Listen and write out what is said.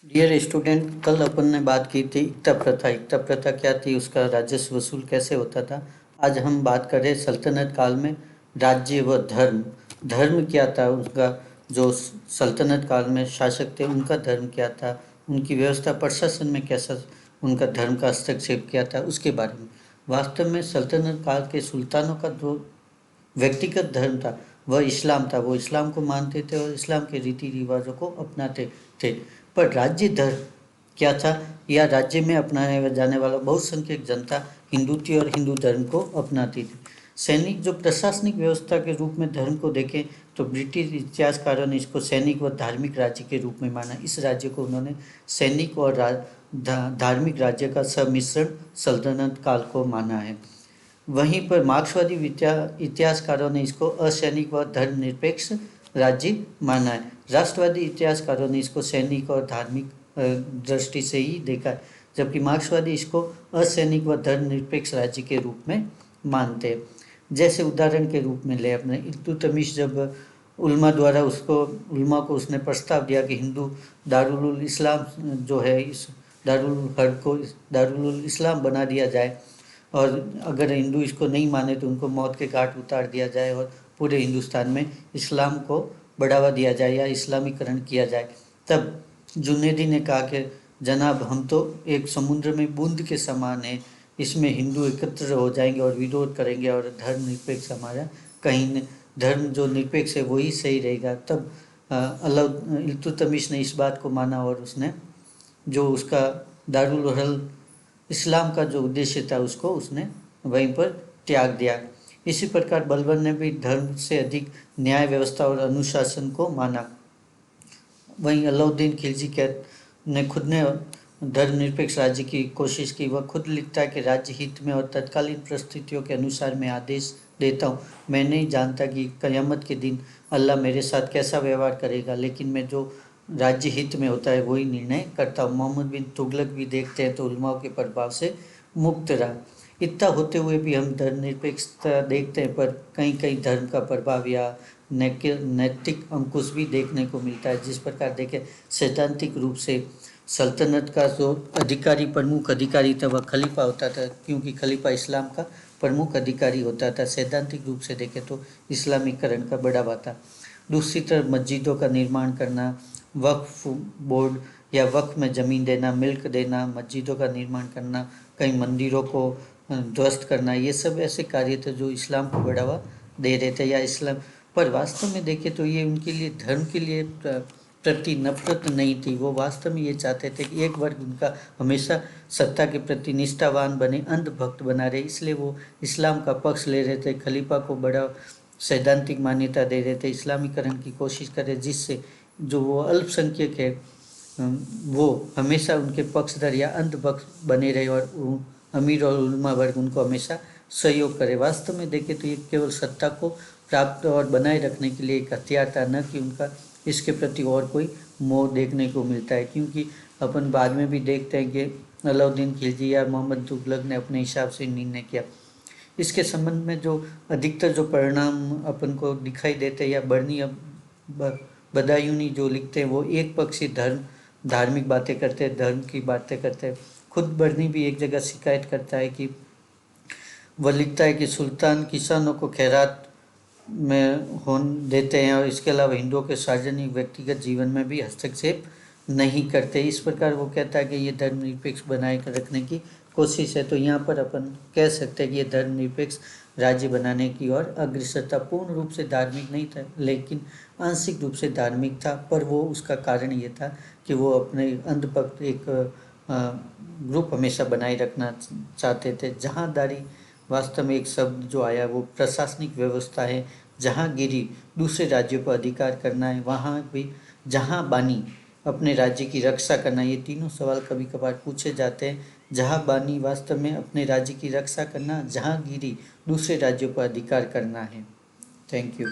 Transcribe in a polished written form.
Dear student, कल अपन ने बात की थी इक्ता प्रथा। इक्ता प्रथा क्या थी, उसका राजस्व वसूल कैसे होता था। आज हम बात कर रहे हैं सल्तनत काल में राज्य व धर्म। धर्म क्या था उसका, जो सल्तनत काल में शासक थे उनका धर्म क्या था, उनकी व्यवस्था प्रशासन में कैसा उनका धर्म का हस्तक्षेप क्या था, उसके बारे में। वास्तव में सल्तनत काल के सुल्तानों का जो व्यक्तिगत धर्म था वह इस्लाम था। वो इस्लाम को मानते थे और इस्लाम के रीति रिवाजों को अपनाते थे। पर राज्य धर्म क्या था, या राज्य में अपनाया जाने वाला बहुसंख्यक जनता हिंदू थी और हिंदू धर्म को अपनाती थी। सैनिक जो प्रशासनिक व्यवस्था के रूप में धर्म को देखें तो ब्रिटिश इतिहासकारों ने इसको सैनिक व धार्मिक राज्य के रूप में माना। इस राज्य को उन्होंने सैनिक और धार्मिक राज्य का सम्मिश्रण सल्तनत काल को माना है। वहीं पर मार्क्सवादी इतिहासकारों ने इसको असैनिक व धर्मनिरपेक्ष राज्य माना है। राष्ट्रवादी इतिहासकारों ने इसको सैनिक और धार्मिक दृष्टि से ही देखा है, जबकि मार्क्सवादी इसको असैनिक व धर्मनिरपेक्ष राज्य के रूप में मानते हैं। जैसे उदाहरण के रूप में ले अपने इल्तुतमिश, जब उलमा को उसने प्रस्ताव दिया कि हिंदू दारुल इस्लाम जो है, इस दारुल हर्ब को दारुल इस्लाम बना दिया जाए और अगर हिंदू इसको नहीं माने तो उनको मौत के घाट उतार दिया जाए और पूरे हिंदुस्तान में इस्लाम को बढ़ावा दिया जाए या इस्लामीकरण किया जाए। तब जुनेदी ने कहा कि जनाब, हम तो एक समुद्र में बूंद के समान हैं, इसमें हिंदू एकत्र हो जाएंगे और विरोध करेंगे और धर्मनिरपेक्ष हमारा कहीं धर्म जो निरपेक्ष है वही सही रहेगा। तब इल्तुतमिश ने इस बात को माना और उसने जो उसका दारुल हल इस्लाम का जो उद्देश्य था उसको उसने वहीं पर त्याग दिया। इसी प्रकार बलबन ने भी धर्म से अधिक न्याय व्यवस्था और अनुशासन को माना। वहीं अलाउद्दीन खिलजी ने खुद ने धर्मनिरपेक्ष राज्य की कोशिश की। वह खुद लिखता है कि राज्य हित में और तत्कालीन परिस्थितियों के अनुसार मैं आदेश देता हूँ। मैं नहीं जानता कि क़यामत के दिन अल्लाह मेरे साथ कैसा व्यवहार करेगा, लेकिन मैं जो राज्य हित में होता है वही निर्णय करता हूँ। मोहम्मद बिन तुगलक भी देखते हैं तो उलमाओं के प्रभाव से मुक्त रहा। इतना होते हुए भी हम धर्मनिरपेक्षता देखते हैं, पर कहीं कहीं धर्म का प्रभाव या नैतिक अंकुश भी देखने को मिलता है। जिस प्रकार देखें, सैद्धांतिक रूप से सल्तनत का जो प्रमुख अधिकारी था वह खलीफा होता था, क्योंकि खलीफा इस्लाम का प्रमुख अधिकारी होता था। सैद्धांतिक रूप से देखें तो इस्लामीकरण का बढ़ावा था। दूसरी तरफ मस्जिदों का निर्माण करना, वक्फ बोर्ड या वक्फ में ज़मीन देना, मिल्क देना, मस्जिदों का निर्माण करना, कई मंदिरों को ध्वस्त करना, ये सब ऐसे कार्य थे जो इस्लाम को बढ़ावा दे रहे थे या इस्लाम। पर वास्तव में देखें तो ये उनके लिए धर्म के लिए प्रति नफरत नहीं थी। वो वास्तव में ये चाहते थे कि एक वर्ग उनका हमेशा सत्ता के प्रति निष्ठावान बने, अंधभक्त बना रहे, इसलिए वो इस्लाम का पक्ष ले रहे थे, खलीफा को बड़ा सैद्धांतिक मान्यता दे रहे थे, इस्लामीकरण की कोशिश कर रहे, जिससे जो वो अल्पसंख्यक है वो हमेशा उनके पक्षधर या अंधभक्त बने रहे और अमीर और उलमा वर्ग उनको हमेशा सहयोग करे। वास्तव में देखें तो ये केवल सत्ता को प्राप्त और बनाए रखने के लिए एक हथियार था, न कि उनका इसके प्रति और कोई मोह देखने को मिलता है। क्योंकि अपन बाद में भी देखते हैं कि अलाउद्दीन खिलजी या मोहम्मद तुगलक ने अपने हिसाब से निर्णय किया। इसके संबंध में जो अधिकतर जो परिणाम अपन को दिखाई देते हैं या बर्नी बदायूनी जो लिखते हैं वो एक पक्षी धार्मिक बातें करते हैं, धर्म की बातें करते हैं। खुद बर्नी भी एक जगह शिकायत करता है कि वह लिखता है कि सुल्तान किसानों को खैरात में होन देते हैं और इसके अलावा हिंदुओं के सार्वजनिक व्यक्तिगत जीवन में भी हस्तक्षेप नहीं करते। इस प्रकार वो कहता है कि ये धर्मनिरपेक्ष बनाए रखने की कोशिश है। तो यहाँ पर अपन कह सकते हैं कि ये धर्मनिरपेक्ष राज्य बनाने की ओर अग्रसर था। पूर्ण रूप से धार्मिक नहीं था, लेकिन आंशिक रूप से धार्मिक था। पर वो उसका कारण ये था कि वो अपने अंधभक्त एक ग्रुप हमेशा बनाए रखना चाहते थे। जहांदारी वास्तव में एक शब्द जो आया वो प्रशासनिक व्यवस्था है। जहांगीरी दूसरे राज्यों पर अधिकार करना है, वहाँ भी जहाँ बानी अपने राज्य की रक्षा करना, ये तीनों सवाल कभी कभार पूछे जाते हैं। जहाँ बानी वास्तव में अपने राज्य की रक्षा करना, जहांगीरी दूसरे राज्यों पर अधिकार करना है। Thank you.